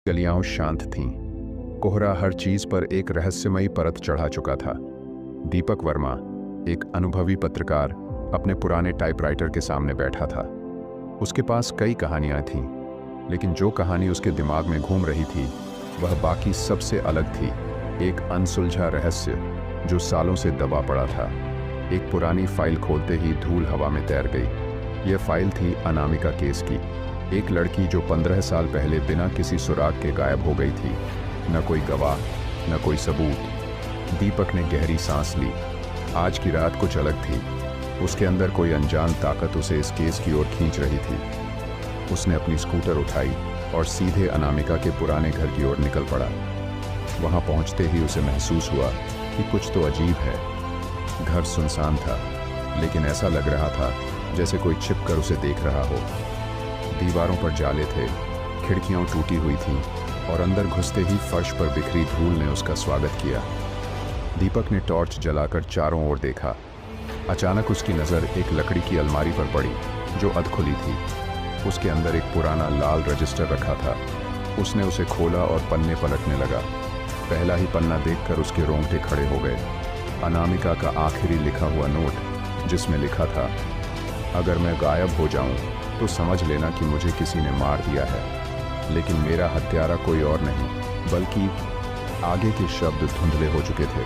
गलियां शांत थीं। कोहरा हर चीज पर एक रहस्यमयी परत चढ़ा चुका था। दीपक वर्मा, एक अनुभवी पत्रकार, अपने पुराने टाइपराइटर के सामने बैठा था। उसके पास कई कहानियां थीं, लेकिन जो कहानी उसके दिमाग में घूम रही थी वह बाकी सबसे अलग थी। एक अनसुलझा रहस्य जो सालों से दबा पड़ा था। एक पुरानी फाइल खोलते ही धूल हवा में तैर गई। यह फाइल थी अनामिका केस की, एक लड़की जो 15 साल पहले बिना किसी सुराग के गायब हो गई थी। न कोई गवाह, न कोई सबूत। दीपक ने गहरी सांस ली। आज की रात कुछ अलग थी। उसके अंदर कोई अनजान ताकत उसे इस केस की ओर खींच रही थी। उसने अपनी स्कूटर उठाई और सीधे अनामिका के पुराने घर की ओर निकल पड़ा। वहां पहुंचते ही उसे महसूस हुआ कि कुछ तो अजीब है। घर सुनसान था, लेकिन ऐसा लग रहा था जैसे कोई छिपकर उसे देख रहा हो। दीवारों पर जाले थे, खिड़कियां टूटी हुई थीं और अंदर घुसते ही फर्श पर बिखरी धूल ने उसका स्वागत किया। दीपक ने टॉर्च जलाकर चारों ओर देखा। अचानक उसकी नज़र एक लकड़ी की अलमारी पर पड़ी जो अधखुली थी। उसके अंदर एक पुराना लाल रजिस्टर रखा था। उसने उसे खोला और पन्ने पलटने लगा। पहला ही पन्ना देखकर उसके रोंगटे खड़े हो गए। अनामिका का आखिरी लिखा हुआ नोट, जिसमें लिखा था, अगर मैं गायब हो जाऊं तो समझ लेना कि मुझे किसी ने मार दिया है, लेकिन मेरा हत्यारा कोई और नहीं बल्कि। आगे के शब्द धुंधले हो चुके थे।